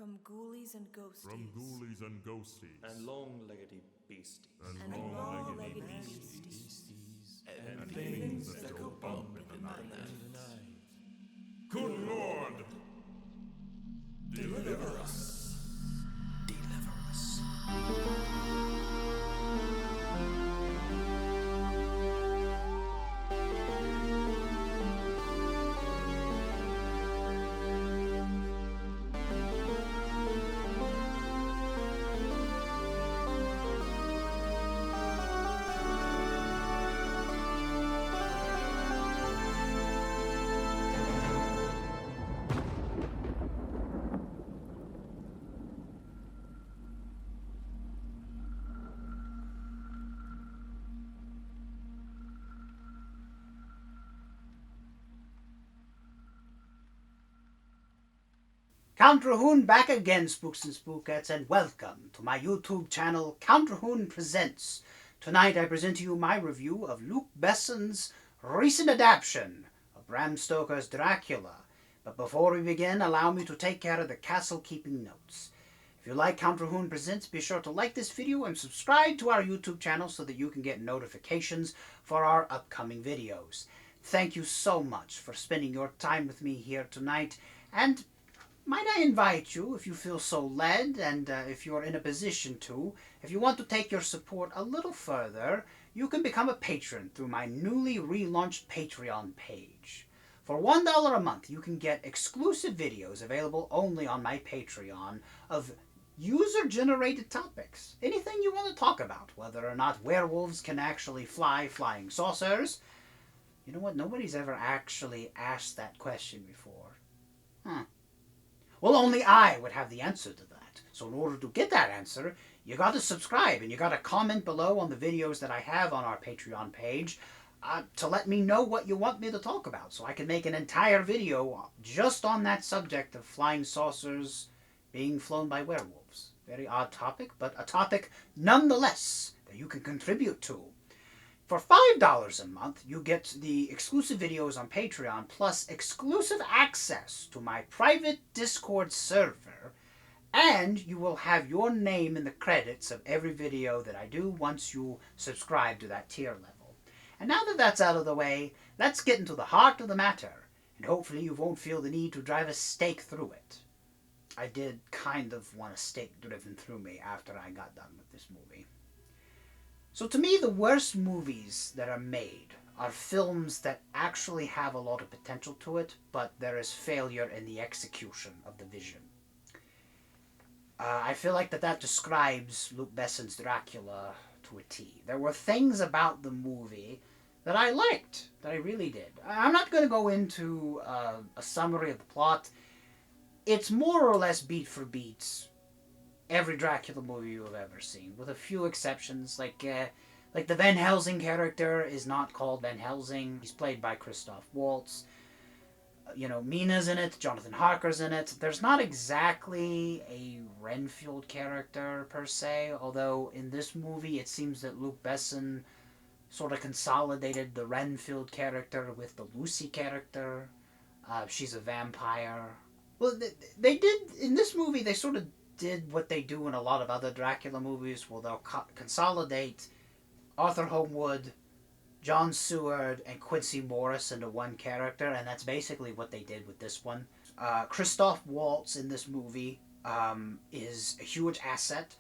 From ghoulies and ghosties. From ghoulies and ghosties. And long-leggedy beasties. And long-leggedy beasties. And things that go bump in the night. Good Lord! Deliver us. Deliver us. Count Drahoon back again, spooks and spookettes, and welcome to my YouTube channel, Count Drahoon Presents. Tonight I present to you my review of Luc Besson's recent adaptation of Bram Stoker's Dracula. But before we begin, allow me to take care of the castle-keeping notes. If you like Count Drahoon Presents, be sure to like this video and subscribe to our YouTube channel so that you can get notifications for our upcoming videos. Thank you so much for spending your time with me here tonight, and might I invite you, if you feel so led, and if you're in a position to, if you want to take your support a little further, you can become a patron through my newly relaunched Patreon page. For $1 a month, you can get exclusive videos available only on my Patreon of user-generated topics. Anything you want to talk about, whether or not werewolves can actually fly flying saucers. You know what? Nobody's ever actually asked that question before. Well, only I would have the answer to that. So in order to get that answer, you got to subscribe and you got to comment below on the videos that I have on our Patreon page to let me know what you want me to talk about, so I can make an entire video just on that subject of flying saucers being flown by werewolves. Very odd topic, but a topic nonetheless that you can contribute to. For $5 a month, you get the exclusive videos on Patreon, plus exclusive access to my private Discord server, and you will have your name in the credits of every video that I do once you subscribe to that tier level. And now that that's out of the way, let's get into the heart of the matter, and hopefully you won't feel the need to drive a stake through it. I did kind of want a stake driven through me after I got done with this movie. So to me, the worst movies that are made are films that actually have a lot of potential to it, but there is failure in the execution of the vision. I feel like that describes Luc Besson's Dracula to a T. There were things about the movie that I liked, that I really did. I'm not going to go into a summary of the plot. It's more or less beat for beat every Dracula movie you've ever seen, with a few exceptions, like the Van Helsing character is not called Van Helsing. He's played by Christoph Waltz. Mina's in it, Jonathan Harker's in it. There's not exactly a Renfield character, per se, although in this movie it seems that Luc Besson sort of consolidated the Renfield character with the Lucy character. She's a vampire. Well, they did, in this movie, they sort of did what they do in a lot of other Dracula movies, where they'll consolidate Arthur Homewood, John Seward, and Quincy Morris into one character, and that's basically what they did with this one. Christoph Waltz in this movie is a huge asset.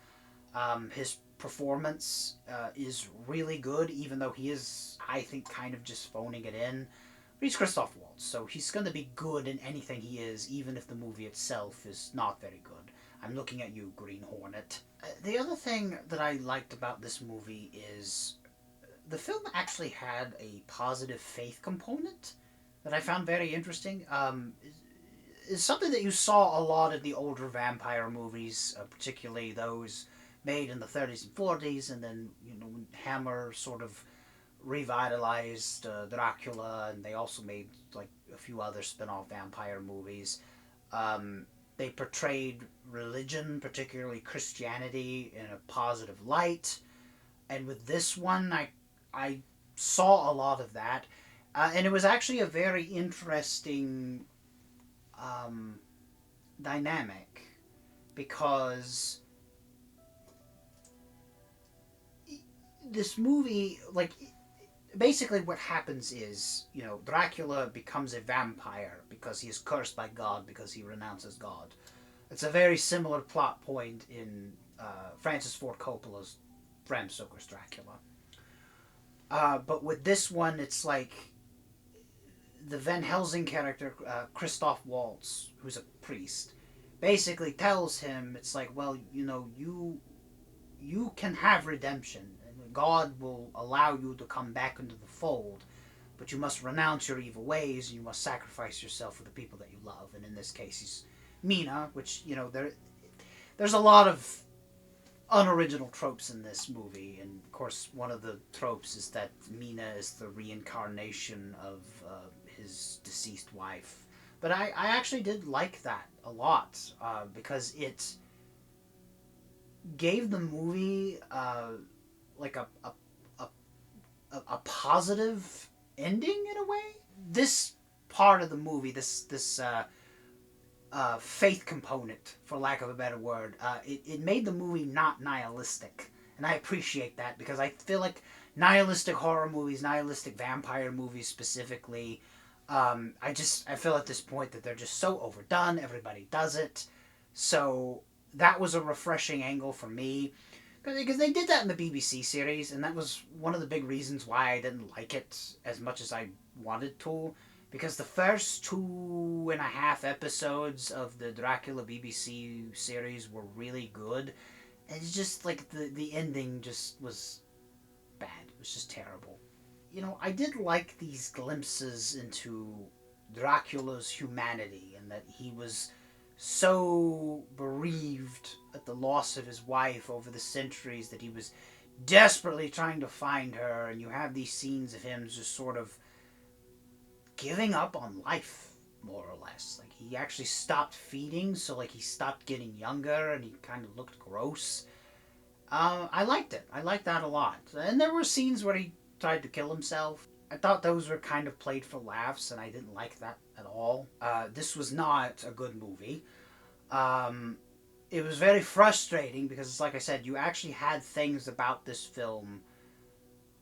His performance is really good, even though he is, I think, kind of just phoning it in. But he's Christoph Waltz, so he's going to be good in anything he is, even if the movie itself is not very good. I'm looking at you, Green Hornet. The other thing that I liked about this movie is the film actually had a positive faith component that I found very interesting. It's something that you saw a lot in the older vampire movies, particularly those made in the 30s and 40s, and then, when Hammer sort of revitalized Dracula, and they also made like a few other spin-off vampire movies. They portrayed religion, particularly Christianity, in a positive light. And with this one, I saw a lot of that. And it was actually a very interesting dynamic because this movie, like, basically what happens is, you know, Dracula becomes a vampire because he is cursed by God because he renounces God. It's a very similar plot point in Francis Ford Coppola's Bram Stoker's Dracula. But with this one, it's like the Van Helsing character, Christoph Waltz, who's a priest, basically tells him, it's like, well, you know, you can have redemption. God will allow you to come back into the fold, but you must renounce your evil ways, and you must sacrifice yourself for the people that you love. And in this case, he's Mina, which, you know, there's a lot of unoriginal tropes in this movie, and of course one of the tropes is that Mina is the reincarnation of his deceased wife. But I actually did like that a lot, because it gave the movie like a positive ending in a way. This part of the movie, this faith component, for lack of a better word, it made the movie not nihilistic, and I appreciate that, because I feel like nihilistic horror movies, nihilistic vampire movies specifically, I feel at this point that they're just so overdone. Everybody does it, so that was a refreshing angle for me. Because they did that in the BBC series, and that was one of the big reasons why I didn't like it as much as I wanted to. Because the first 2.5 episodes of the Dracula BBC series were really good. And it's just like the ending just was bad. It was just terrible. You know, I did like these glimpses into Dracula's humanity, and that he was so bereaved at the loss of his wife over the centuries that he was desperately trying to find her, and you have these scenes of him just sort of giving up on life, more or less. Like, he actually stopped feeding, so like he stopped getting younger, and he kind of looked gross. I liked it. I liked that a lot. And there were scenes where he tried to kill himself. I thought those were kind of played for laughs, and I didn't like that at all. This was not a good movie. It was very frustrating because, like I said, you actually had things about this film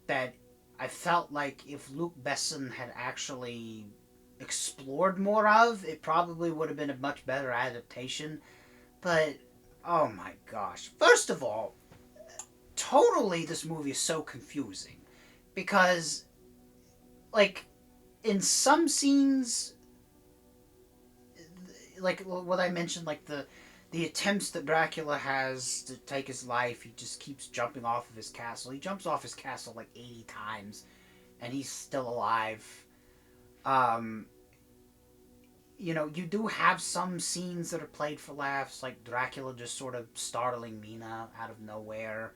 that I felt like if Luc Besson had actually explored more of, it probably would have been a much better adaptation. But, oh my gosh. First of all, totally this movie is so confusing. Because, like, in some scenes, like what I mentioned, like the attempts that Dracula has to take his life, he just keeps jumping off of his castle. He jumps off his castle like 80 times, and he's still alive. You know, you do have some scenes that are played for laughs, like Dracula just sort of startling Mina out of nowhere.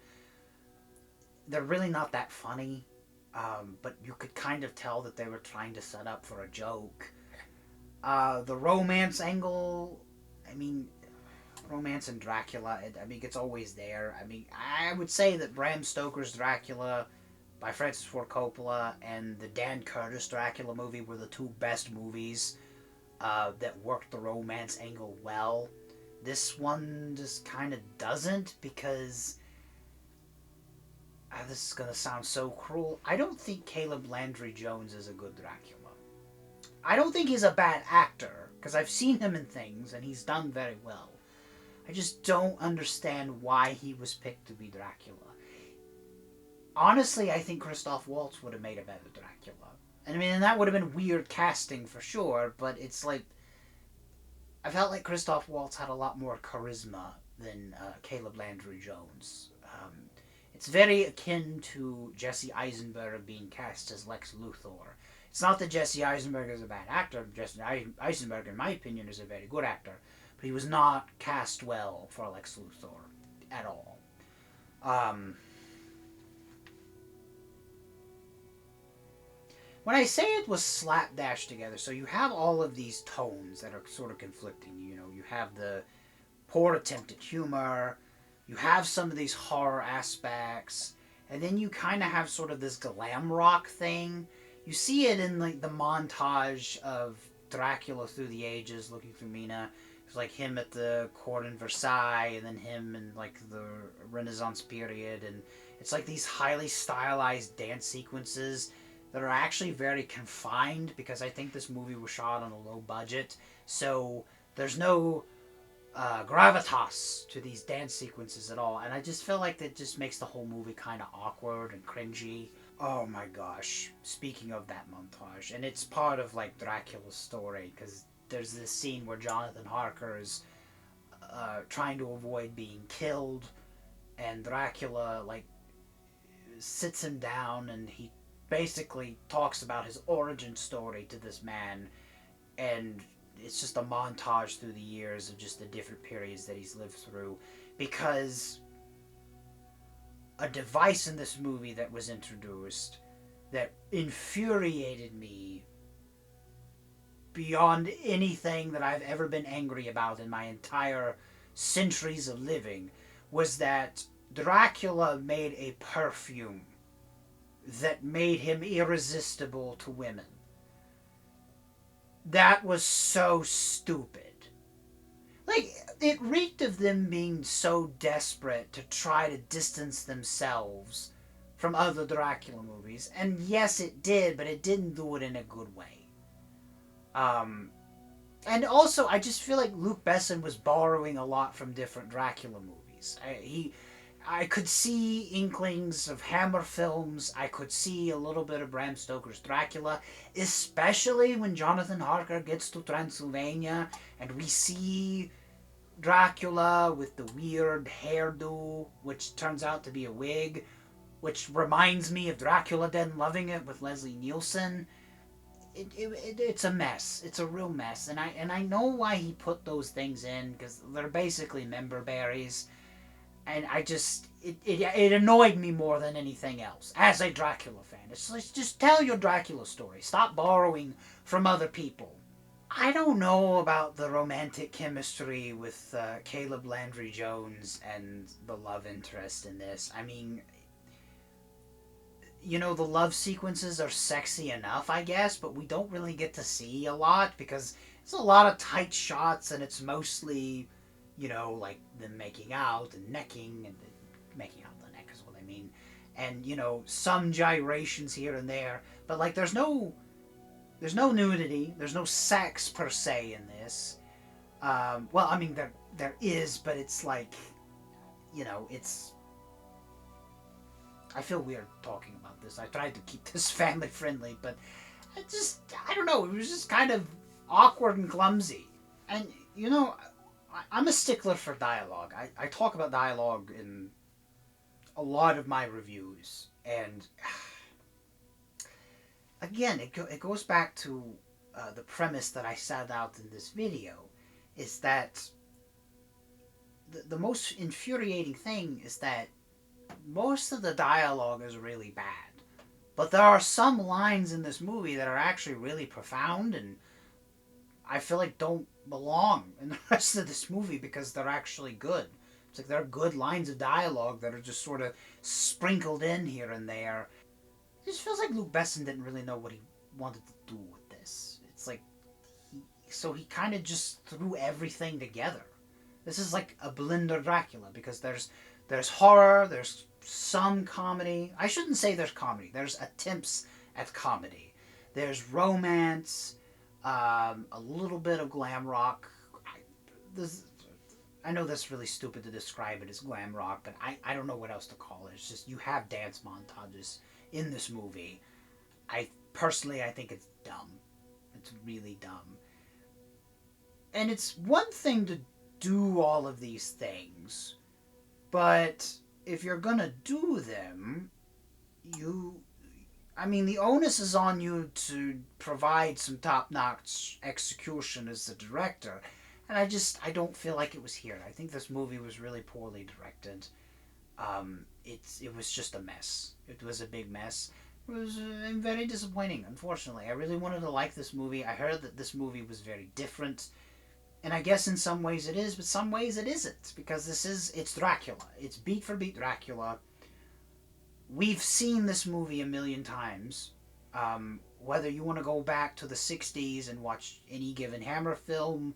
They're really not that funny, but you could kind of tell that they were trying to set up for a joke. The romance angle, I mean, romance and Dracula, it's always there. I mean, I would say that Bram Stoker's Dracula by Francis Ford Coppola and the Dan Curtis Dracula movie were the two best movies that worked the romance angle well. This one just kind of doesn't, because this is going to sound so cruel. I don't think Caleb Landry Jones is a good Dracula. I don't think he's a bad actor, because I've seen him in things, and he's done very well. I just don't understand why he was picked to be Dracula. Honestly, I think Christoph Waltz would have made a better Dracula. And I mean, that would have been weird casting for sure, but it's like, I felt like Christoph Waltz had a lot more charisma than Caleb Landry Jones. It's very akin to Jesse Eisenberg being cast as Lex Luthor. It's not that Jesse Eisenberg is a bad actor. Jesse Eisenberg, in my opinion, is a very good actor. But he was not cast well for Lex Luthor at all. When I say it was slapdash together, so you have all of these tones that are sort of conflicting. You know, you have the poor attempt at humor, you have some of these horror aspects, and then you kind of have sort of this glam rock thing. You see it in like the montage of Dracula through the ages looking for Mina. It's like him at the court in Versailles, and then him in like the Renaissance period, and it's like these highly stylized dance sequences that are actually very confined, because I think this movie was shot on a low budget, so there's no gravitas to these dance sequences at all, and I just feel like that just makes the whole movie kind of awkward and cringy. Oh my gosh, speaking of that montage, and it's part of like Dracula's story, because there's this scene where Jonathan Harker is trying to avoid being killed, and Dracula like sits him down, and he basically talks about his origin story to this man, and it's just a montage through the years of just the different periods that he's lived through, because a device in this movie that was introduced that infuriated me beyond anything that I've ever been angry about in my entire centuries of living was that Dracula made a perfume that made him irresistible to women. That was so stupid. Like, it reeked of them being so desperate to try to distance themselves from other Dracula movies. And yes, it did, but it didn't do it in a good way. And also, I just feel like Luc Besson was borrowing a lot from different Dracula movies. I could see inklings of Hammer films. I could see a little bit of Bram Stoker's Dracula, especially when Jonathan Harker gets to Transylvania and we see Dracula with the weird hairdo, which turns out to be a wig, which reminds me of Dracula Dead and Loving It with Leslie Nielsen. It's a mess. It's a real mess, and I know why he put those things in, because they're basically member berries. And I just, it annoyed me more than anything else, as a Dracula fan. It's like, just tell your Dracula story. Stop borrowing from other people. I don't know about the romantic chemistry with Caleb Landry Jones and the love interest in this. I mean, you know, the love sequences are sexy enough, I guess, but we don't really get to see a lot, because it's a lot of tight shots, and it's mostly, you know, like them making out and necking, and making out the neck is what I mean, and, you know, some gyrations here and there, but like there's no nudity, there's no sex per se in this. Well, I mean there is, but it's like, you know, it's, I feel weird talking about this. I tried to keep this family friendly, but I don't know, it was just kind of awkward and clumsy. And, you know, I'm a stickler for dialogue. I talk about dialogue in a lot of my reviews, and again, it goes back to the premise that I set out in this video, is that the most infuriating thing is that most of the dialogue is really bad, but there are some lines in this movie that are actually really profound, and I feel like don't belong in the rest of this movie because they're actually good. It's like there are good lines of dialogue that are just sort of sprinkled in here and there. It just feels like Luc Besson didn't really know what he wanted to do with this. It's like, he kind of just threw everything together. This is like a blender Dracula, because there's horror, there's some comedy. I shouldn't say there's comedy. There's attempts at comedy. There's romance, a little bit of glam rock. I know that's really stupid to describe it as glam rock, but I don't know what else to call it. It's just, you have dance montages in this movie. I think it's dumb. It's really dumb. And it's one thing to do all of these things, but if you're gonna do them, the onus is on you to provide some top-notch execution as the director, and I don't feel like it was here. I think this movie was really poorly directed. It was just a mess. It was a big mess. It was very disappointing, unfortunately. I really wanted to like this movie. I heard that this movie was very different, and I guess in some ways it is, but some ways it isn't, because it's Dracula. It's beat for beat Dracula. We've seen this movie a million times. Whether you want to go back to the 60s and watch any given Hammer film,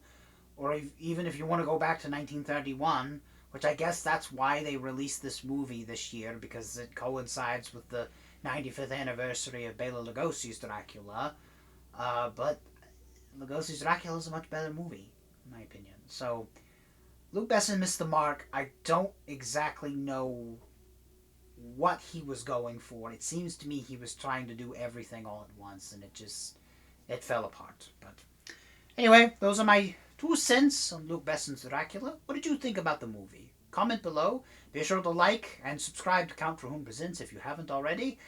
or even if you want to go back to 1931, which I guess that's why they released this movie this year, because it coincides with the 95th anniversary of Bela Lugosi's Dracula. But Lugosi's Dracula is a much better movie, in my opinion. So, Luc Besson missed the mark. I don't exactly know what he was going for. It seems to me he was trying to do everything all at once, and it fell apart. But anyway, those are my 2 cents on Luc Besson's Dracula. What did you think about the movie? Comment below. Be sure to like and subscribe to Count Drahoon Presents if you haven't already.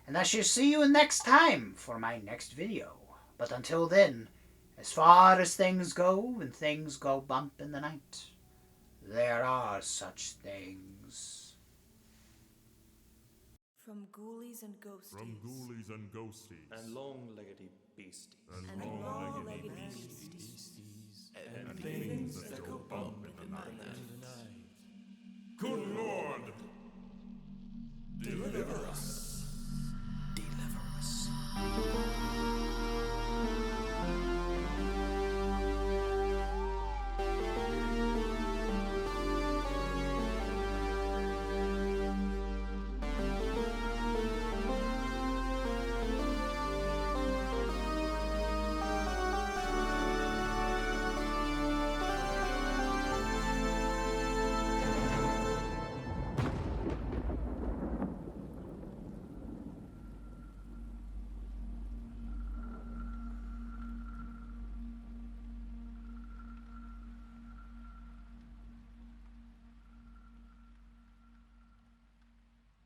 And I shall see you next time for my next video. But until then, as far as things go, and things go bump in the night, there are such things. From ghoulies and ghosties. From ghoulies and ghosties. And long-leggedy beasties. And long-legged beasties. And things that go bump in the night.